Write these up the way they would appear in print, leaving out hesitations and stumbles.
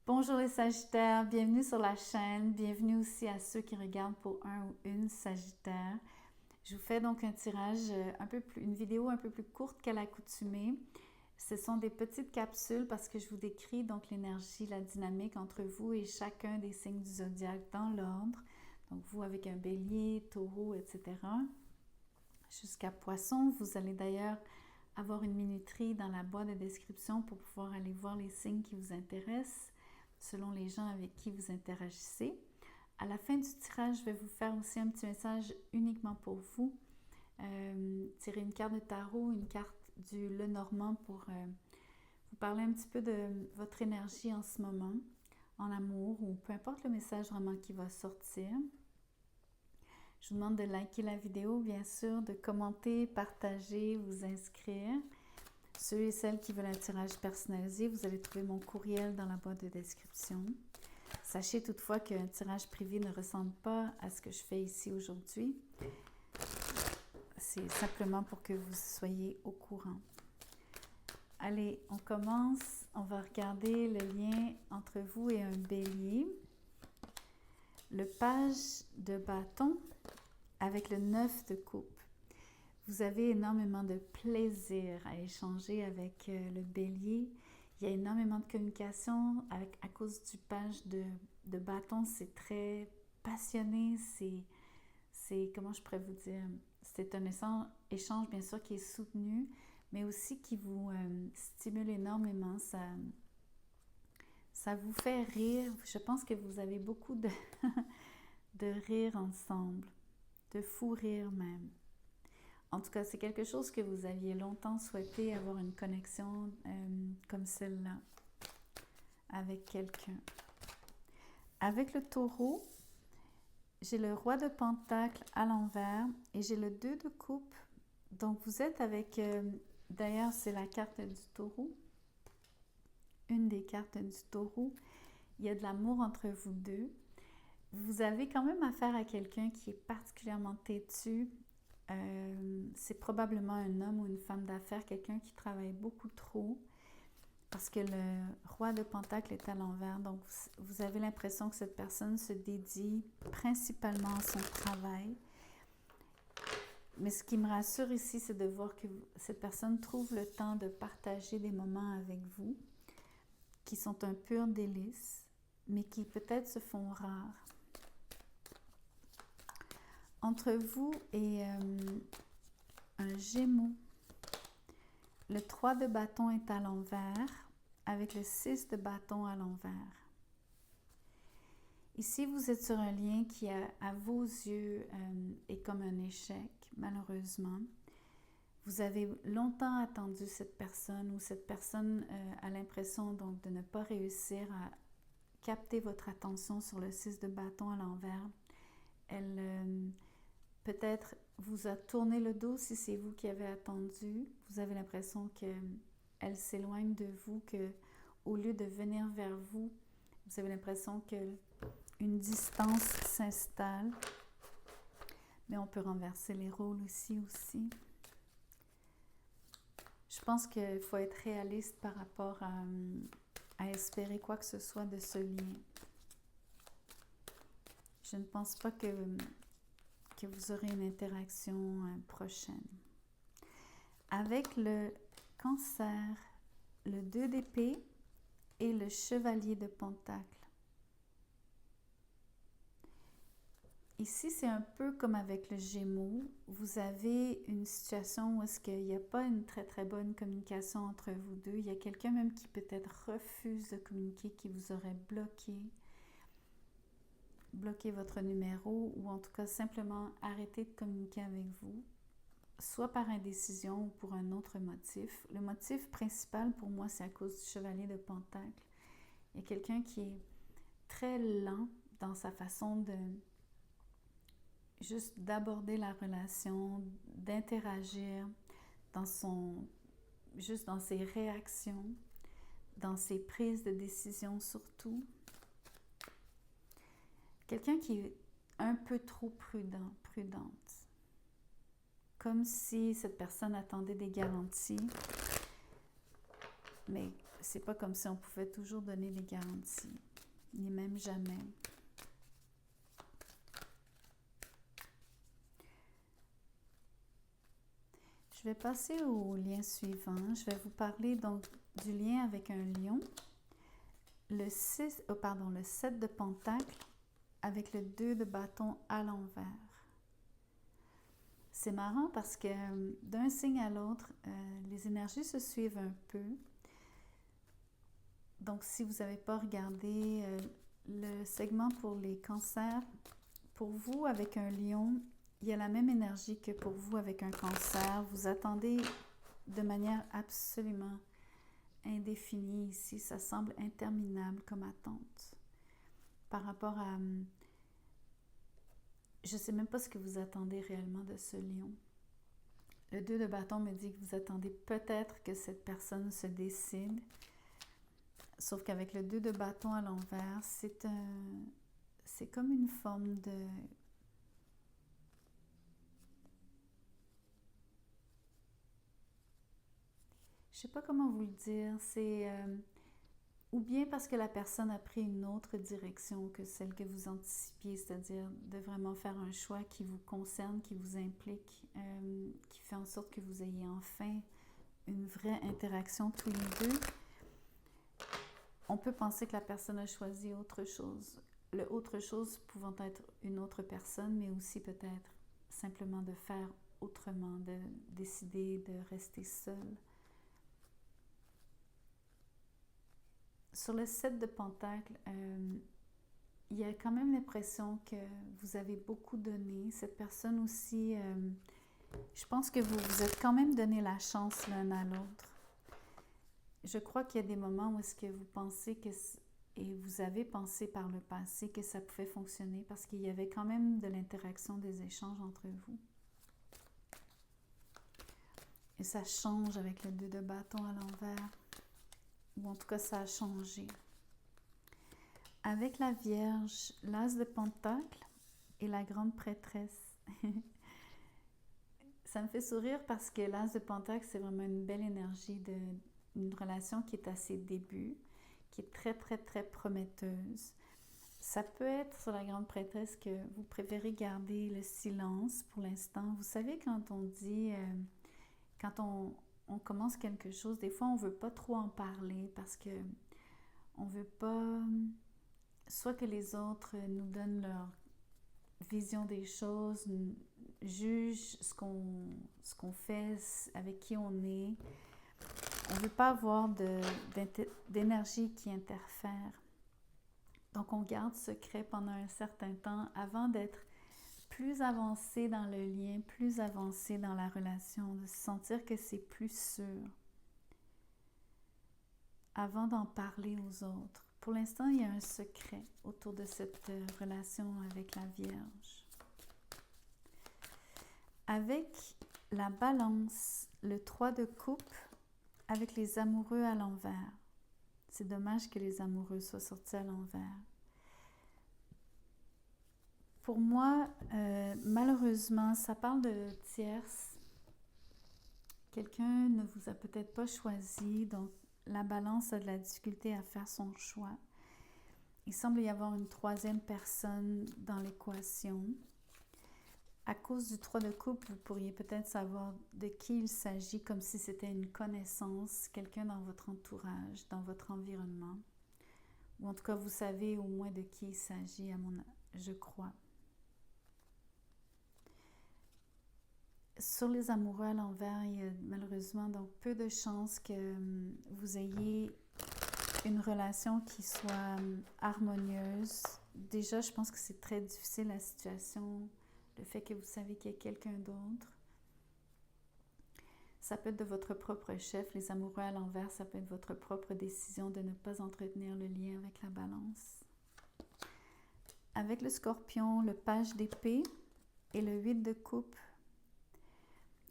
Bonjour les Sagittaires, bienvenue sur la chaîne, bienvenue aussi à ceux qui regardent pour un ou une Sagittaire. Je vous fais donc un tirage une vidéo un peu plus courte qu'à l'accoutumée. Ce sont des petites capsules parce que je vous décris donc l'énergie, la dynamique entre vous et chacun des signes du zodiaque dans l'ordre. Donc vous avec un bélier, taureau, etc. Jusqu'à poisson, vous allez d'ailleurs avoir une minuterie dans la boîte de description pour pouvoir aller voir les signes qui vous intéressent selon les gens avec qui vous interagissez. À la fin du tirage, je vais vous faire aussi un petit message uniquement pour vous. Tirer une carte de tarot, une carte du Lenormand pour vous parler un petit peu de votre énergie en ce moment, en amour ou peu importe le message vraiment qui va sortir. Je vous demande de liker la vidéo, bien sûr, de commenter, partager, vous inscrire. Ceux et celles qui veulent un tirage personnalisé, vous allez trouver mon courriel dans la boîte de description. Sachez toutefois qu'un tirage privé ne ressemble pas à ce que je fais ici aujourd'hui. C'est simplement pour que vous soyez au courant. Allez, on commence. On va regarder le lien entre vous et un bélier. Le page de bâton avec le 9 de coupe. Vous avez énormément de plaisir à échanger avec le bélier. Il y a énormément de communication à cause du page de bâton. C'est très passionné. C'est, comment je pourrais vous dire, c'est un échange bien sûr qui est soutenu, mais aussi qui vous stimule énormément. Ça vous fait rire. Je pense que vous avez beaucoup de rire ensemble, de fou rire même. En tout cas, c'est quelque chose que vous aviez longtemps souhaité, avoir une connexion comme celle-là avec quelqu'un. Avec le taureau, j'ai le roi de pentacle à l'envers et j'ai le 2 de coupe. Donc, vous êtes avec, d'ailleurs, c'est la carte du taureau, une des cartes du taureau. Il y a de l'amour entre vous deux. Vous avez quand même affaire à quelqu'un qui est particulièrement têtu. C'est probablement un homme ou une femme d'affaires, quelqu'un qui travaille beaucoup trop parce que le roi de pentacle est à l'envers. Donc, vous avez l'impression que cette personne se dédie principalement à son travail. Mais ce qui me rassure ici, c'est de voir que cette personne trouve le temps de partager des moments avec vous qui sont un pur délice, mais qui peut-être se font rares. Entre vous et un Gémeaux, le 3 de bâton est à l'envers avec le 6 de bâton à l'envers. Ici, vous êtes sur un lien qui, à vos yeux, est comme un échec, malheureusement. Vous avez longtemps attendu cette personne ou cette personne a l'impression donc de ne pas réussir à capter votre attention sur le 6 de bâton à l'envers. Elle peut-être vous a tourné le dos si c'est vous qui avez attendu. Vous avez l'impression qu'elle s'éloigne de vous, qu'au lieu de venir vers vous, vous avez l'impression qu'une distance s'installe. Mais on peut renverser les rôles ici aussi. Je pense qu'il faut être réaliste par rapport à espérer quoi que ce soit de ce lien. Je ne pense pas que vous aurez une interaction prochaine. Avec le Cancer, le 2 d'épée et le chevalier de pentacle. Ici, c'est un peu comme avec le Gémeaux. Vous avez une situation où est-ce qu'il n'y a pas une très très bonne communication entre vous deux. Il y a quelqu'un même qui peut-être refuse de communiquer, qui vous aurait bloquer votre numéro ou en tout cas simplement arrêter de communiquer avec vous, soit par indécision ou pour un autre motif. Le motif principal pour moi, c'est à cause du chevalier de pentacle. Il y a quelqu'un qui est très lent dans sa façon juste d'aborder la relation, d'interagir juste dans ses réactions, dans ses prises de décision surtout. Quelqu'un qui est un peu trop prudente. Comme si cette personne attendait des garanties. Mais c'est pas comme si on pouvait toujours donner des garanties, ni même jamais. Je vais passer au lien suivant. Je vais vous parler donc du lien avec un lion. Le 7 de pentacles avec le 2 de bâton à l'envers. C'est marrant parce que d'un signe à l'autre, les énergies se suivent un peu. Donc, si vous n'avez pas regardé le segment pour les cancers, pour vous, avec un lion, il y a la même énergie que pour vous avec un cancer. Vous attendez de manière absolument indéfinie ici. Ça semble interminable comme attente. Par rapport à... je ne sais même pas ce que vous attendez réellement de ce lion. Le 2 de bâton me dit que vous attendez peut-être que cette personne se décide. Sauf qu'avec le 2 de bâton à l'envers, c'est comme une forme de... je sais pas comment vous le dire. C'est... ou bien parce que la personne a pris une autre direction que celle que vous anticipiez, c'est-à-dire de vraiment faire un choix qui vous concerne, qui vous implique, qui fait en sorte que vous ayez enfin une vraie interaction tous les deux. On peut penser que la personne a choisi autre chose. Le autre chose pouvant être une autre personne, mais aussi peut-être simplement de faire autrement, de décider de rester seul. Sur le 7 de pentacles, il y a quand même l'impression que vous avez beaucoup donné. Cette personne aussi, je pense que vous êtes quand même donné la chance l'un à l'autre. Je crois qu'il y a des moments où est-ce que vous pensez que, et vous avez pensé par le passé que ça pouvait fonctionner parce qu'il y avait quand même de l'interaction, des échanges entre vous. Et ça change avec le 2 de bâton à l'envers. Ou en tout cas, ça a changé. Avec la Vierge, l'As de Pentacle et la Grande Prêtresse. Ça me fait sourire parce que l'As de Pentacle, c'est vraiment une belle énergie d'une relation qui est à ses débuts, qui est très, très, très prometteuse. Ça peut être sur la Grande Prêtresse que vous préférez garder le silence pour l'instant. Vous savez, quand on dit, quand on commence quelque chose, des fois, on ne veut pas trop en parler parce que on ne veut pas, soit que les autres nous donnent leur vision des choses, jugent ce qu'on fait, avec qui on est. On ne veut pas avoir d'énergie qui interfère. Donc, on garde secret pendant un certain temps avant d'être plus avancé dans le lien, plus avancé dans la relation, de se sentir que c'est plus sûr avant d'en parler aux autres. Pour l'instant, il y a un secret autour de cette relation avec la Vierge. Avec la Balance, le 3 de coupe, avec les amoureux à l'envers. C'est dommage que les amoureux soient sortis à l'envers. Pour moi, malheureusement, ça parle de tierce. Quelqu'un ne vous a peut-être pas choisi, donc la Balance a de la difficulté à faire son choix. Il semble y avoir une troisième personne dans l'équation. À cause du 3 de coupe, vous pourriez peut-être savoir de qui il s'agit, comme si c'était une connaissance, quelqu'un dans votre entourage, dans votre environnement. Ou en tout cas, vous savez au moins de qui il s'agit, je crois. Sur les amoureux à l'envers, il y a malheureusement donc peu de chances que vous ayez une relation qui soit harmonieuse. Déjà, je pense que c'est très difficile la situation, le fait que vous savez qu'il y a quelqu'un d'autre. Ça peut être de votre propre chef, les amoureux à l'envers, ça peut être votre propre décision de ne pas entretenir le lien avec la Balance. Avec le Scorpion, le Page d'épée et le 8 de coupe,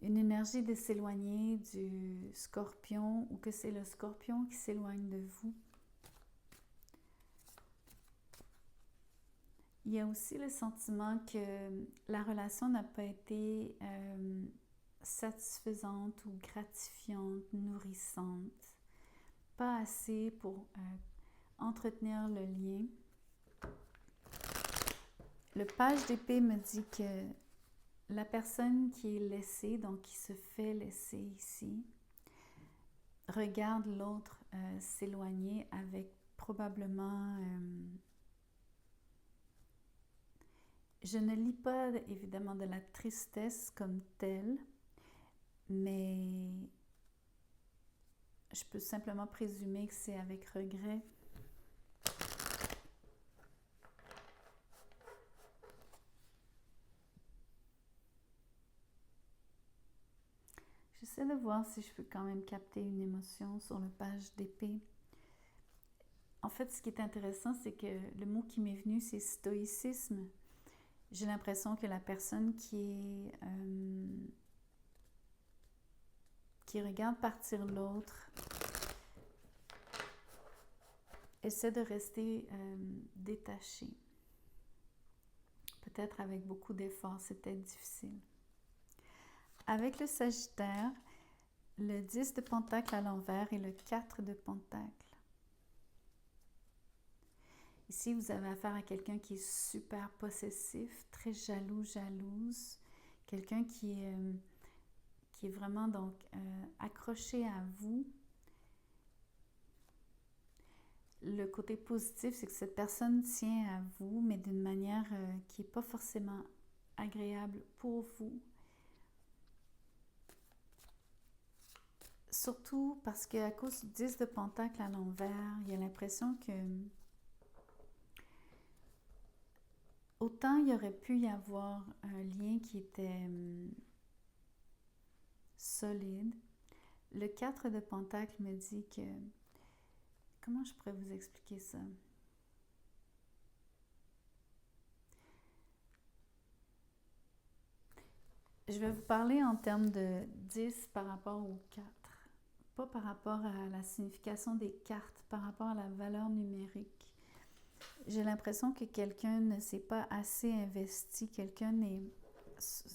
une énergie de s'éloigner du Scorpion ou que c'est le Scorpion qui s'éloigne de vous. Il y a aussi le sentiment que la relation n'a pas été satisfaisante ou gratifiante, nourrissante. pas assez pour entretenir le lien. Le page d'épée me dit que la personne qui est laissée, donc qui se fait laisser ici, regarde l'autre s'éloigner avec probablement... je ne lis pas évidemment de la tristesse comme telle, mais je peux simplement présumer que c'est avec regret. J'essaie de voir si je peux quand même capter une émotion sur le page d'épée. En fait, ce qui est intéressant, c'est que le mot qui m'est venu, c'est stoïcisme. J'ai l'impression que la personne qui regarde partir l'autre essaie de rester détachée. Peut-être avec beaucoup d'efforts, c'était difficile. Avec le Sagittaire, le 10 de Pentacle à l'envers et le 4 de Pentacle. Ici, vous avez affaire à quelqu'un qui est super possessif, très jaloux, jalouse. Quelqu'un qui est vraiment donc accroché à vous. Le côté positif, c'est que cette personne tient à vous, mais d'une manière qui n'est pas forcément agréable pour vous. Surtout parce qu'à cause du 10 de Pentacle à l'envers, il y a l'impression que autant il y aurait pu y avoir un lien qui était solide, le 4 de Pentacle me dit que... Comment je pourrais vous expliquer ça? Je vais vous parler en termes de 10 par rapport au 4. Pas par rapport à la signification des cartes, par rapport à la valeur numérique. J'ai l'impression que quelqu'un ne s'est pas assez investi. Quelqu'un est...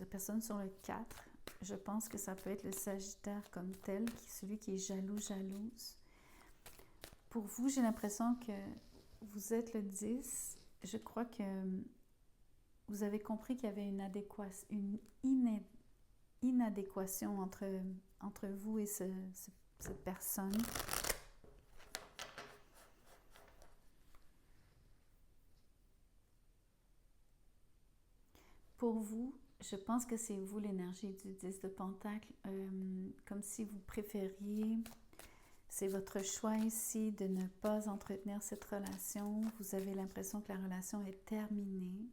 La personne sur le 4, je pense que ça peut être le Sagittaire comme tel, celui qui est jaloux, jalouse. Pour vous, j'ai l'impression que vous êtes le 10. Je crois que vous avez compris qu'il y avait une inadéquation entre vous et cette personne. Pour vous, je pense que c'est vous l'énergie du 10 de Pentacle, comme si vous préfériez... C'est votre choix ici de ne pas entretenir cette relation. Vous avez l'impression que la relation est terminée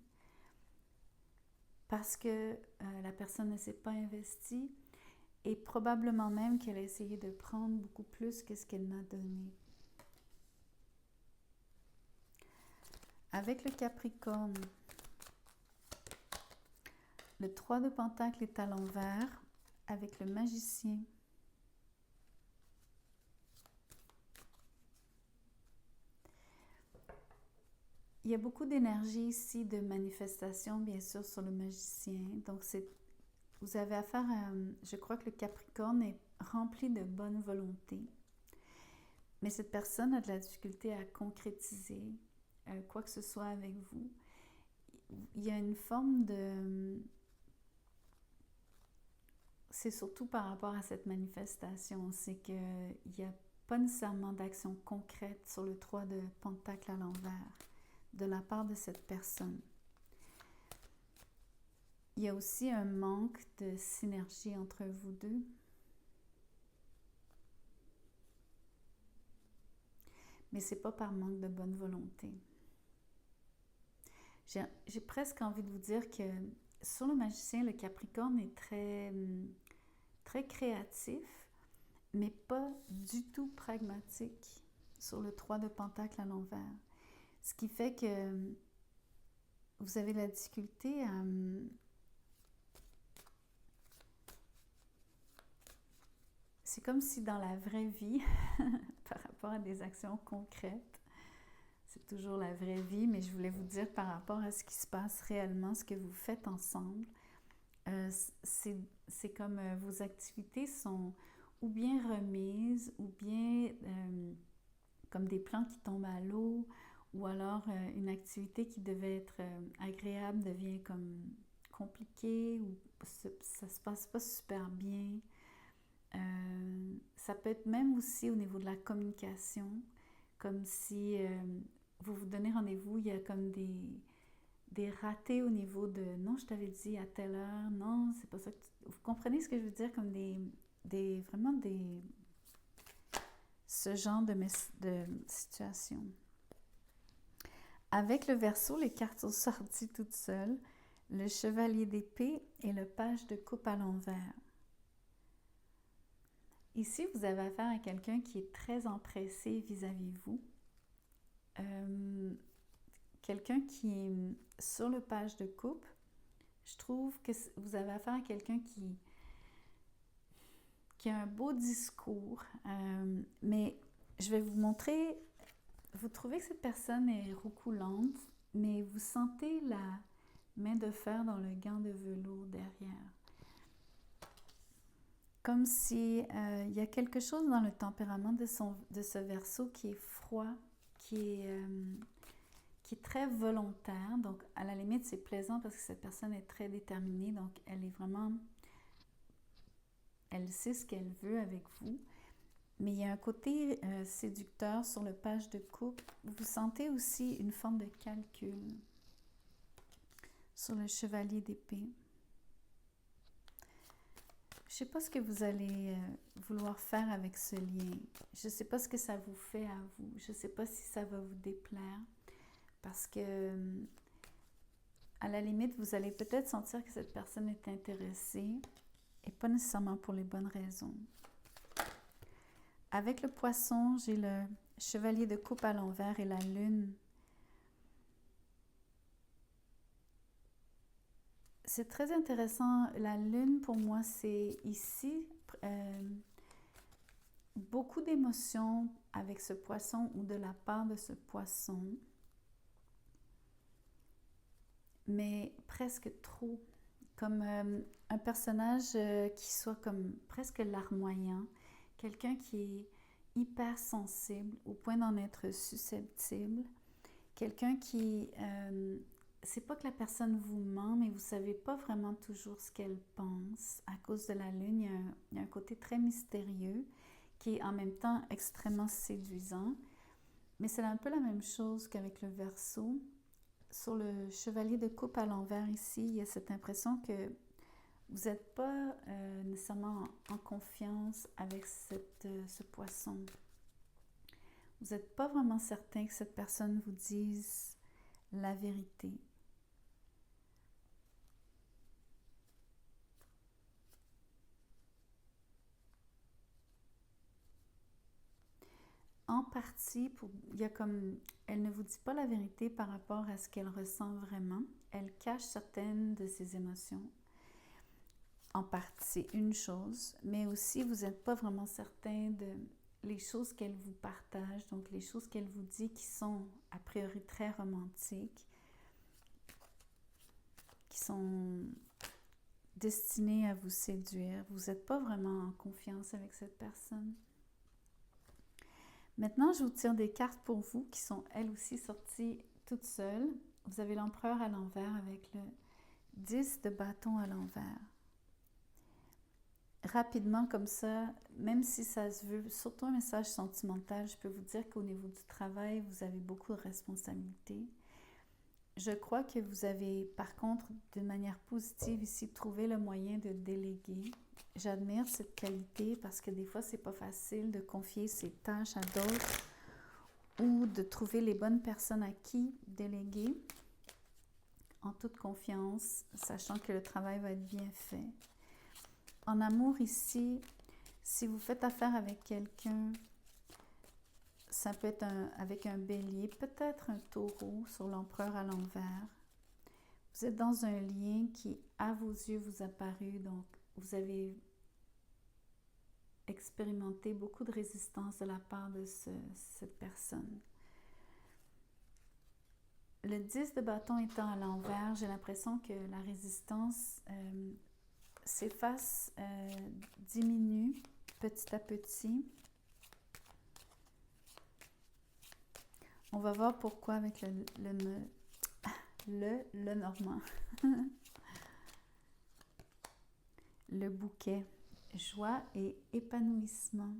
parce que la personne ne s'est pas investie et probablement même qu'elle a essayé de prendre beaucoup plus que ce qu'elle n'a donné. Avec le Capricorne, le 3 de Pentacle est à l'envers avec le Magicien. Il y a beaucoup d'énergie ici de manifestation, bien sûr, sur le Magicien. Donc, vous avez affaire à... Je crois que le Capricorne est rempli de bonne volonté. Mais cette personne a de la difficulté à concrétiser quoi que ce soit avec vous. Il y a une forme de... C'est surtout par rapport à cette manifestation. C'est qu'il n'y a pas nécessairement d'action concrète sur le 3 de Pentacle à l'envers de la part de cette personne. Il y a aussi un manque de synergie entre vous deux. Mais ce n'est pas par manque de bonne volonté. J'ai presque envie de vous dire que sur le Magicien, le Capricorne est très créatif, mais pas du tout pragmatique sur le 3 de Pentacle à l'envers. Ce qui fait que vous avez la difficulté à... C'est comme si dans la vraie vie, par rapport à des actions concrètes, c'est toujours la vraie vie, mais je voulais vous dire par rapport à ce qui se passe réellement, ce que vous faites ensemble, c'est comme vos activités sont ou bien remise, ou bien comme des plans qui tombent à l'eau, ou alors une activité qui devait être agréable devient comme compliquée, ou ça se passe pas super bien. Ça peut être même aussi au niveau de la communication, comme si vous vous donnez rendez-vous, il y a comme des ratés au niveau de non, je t'avais dit à telle heure, non, c'est pas ça que tu... Vous comprenez ce que je veux dire? Comme vraiment des... ce genre de situation. Avec le Verseau, les cartes sont sorties toutes seules, le chevalier d'épée et le page de coupe à l'envers. Ici, vous avez affaire à quelqu'un qui est très empressé vis-à-vis de vous. Quelqu'un qui est sur le page de coupe. Je trouve que vous avez affaire à quelqu'un qui a un beau discours, mais je vais vous montrer, vous trouvez que cette personne est roucoulante, mais vous sentez la main de fer dans le gant de velours derrière. Comme si il y a quelque chose dans le tempérament de ce Verseau qui est froid, qui est très volontaire. Donc, à la limite, c'est plaisant parce que cette personne est très déterminée. Donc, elle est vraiment... Elle sait ce qu'elle veut avec vous. Mais il y a un côté séducteur sur le page de coupe. Vous sentez aussi une forme de calcul sur le chevalier d'épée. Je ne sais pas ce que vous allez vouloir faire avec ce lien. Je ne sais pas ce que ça vous fait à vous. Je ne sais pas si ça va vous déplaire. Parce que, à la limite, vous allez peut-être sentir que cette personne est intéressée et pas nécessairement pour les bonnes raisons. Avec le Poisson, j'ai le chevalier de coupe à l'envers et la lune. C'est très intéressant. La lune, pour moi, c'est ici beaucoup d'émotions avec ce poisson ou de la part de ce poisson, mais presque trop. Comme un personnage qui soit comme presque larmoyant, quelqu'un qui est hyper sensible au point d'en être susceptible, quelqu'un qui... c'est pas que la personne vous ment, mais vous savez pas vraiment toujours ce qu'elle pense. À cause de la lune, il y a un côté très mystérieux qui est en même temps extrêmement séduisant. Mais c'est un peu la même chose qu'avec le Verseau. Sur le chevalier de coupe à l'envers ici, il y a cette impression que vous n'êtes pas nécessairement en confiance avec ce poisson. Vous n'êtes pas vraiment certain que cette personne vous dise la vérité. En partie, il y a comme, elle ne vous dit pas la vérité par rapport à ce qu'elle ressent vraiment. Elle cache certaines de ses émotions. En partie, c'est une chose, mais aussi vous n'êtes pas vraiment certain de les choses qu'elle vous partage, donc les choses qu'elle vous dit qui sont a priori très romantiques, qui sont destinées à vous séduire. Vous n'êtes pas vraiment en confiance avec cette personne. Maintenant, je vous tire des cartes pour vous qui sont elles aussi sorties toutes seules. Vous avez l'empereur à l'envers avec le 10 de bâton à l'envers. Rapidement comme ça, même si ça se veut, surtout un message sentimental, je peux vous dire qu'au niveau du travail, vous avez beaucoup de responsabilités. Je crois que vous avez, par contre, de manière positive ici, trouvé le moyen de déléguer. J'admire cette qualité parce que des fois, c'est pas facile de confier ses tâches à d'autres ou de trouver les bonnes personnes à qui déléguer en toute confiance, sachant que le travail va être bien fait. En amour ici, si vous faites affaire avec quelqu'un, ça peut être avec un bélier, peut-être un taureau sur l'empereur à l'envers. Vous êtes dans un lien qui, à vos yeux, vous a paru, donc vous avez expérimenté beaucoup de résistance de la part de cette personne. Le 10 de bâton étant à l'envers, j'ai l'impression que la résistance s'efface, diminue, petit à petit. On va voir pourquoi avec le normand. Le bouquet, joie et épanouissement.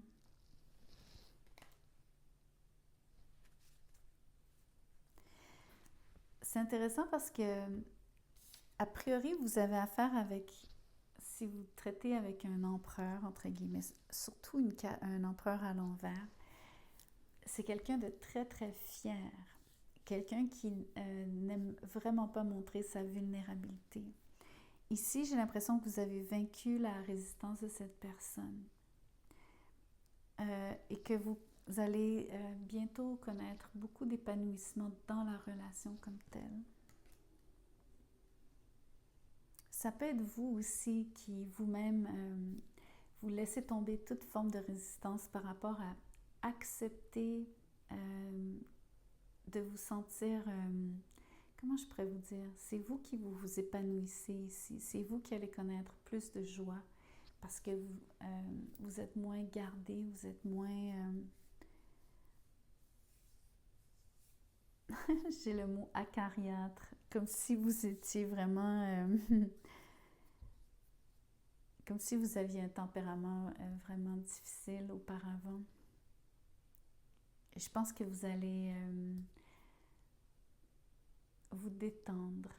C'est intéressant parce que, a priori, vous avez affaire avec, si vous traitez avec un empereur, entre guillemets, surtout un empereur à l'envers, c'est quelqu'un de très, très fier. Quelqu'un qui n'aime vraiment pas montrer sa vulnérabilité. Ici, j'ai l'impression que vous avez vaincu la résistance de cette personne et que vous allez bientôt connaître beaucoup d'épanouissement dans la relation comme telle. Ça peut être vous aussi qui vous-même vous laissez tomber toute forme de résistance par rapport à accepter de vous sentir... comment je pourrais vous dire? C'est vous qui vous épanouissez ici. C'est vous qui allez connaître plus de joie parce que vous êtes moins gardé, vous êtes moins... j'ai le mot acariâtre, comme si vous étiez vraiment... comme si vous aviez un tempérament vraiment difficile auparavant. Et je pense que vous allez vous détendre.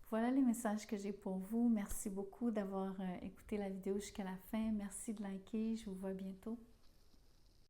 Voilà les messages que j'ai pour vous. Merci beaucoup d'avoir écouté la vidéo jusqu'à la fin. Merci de liker. Je vous vois bientôt.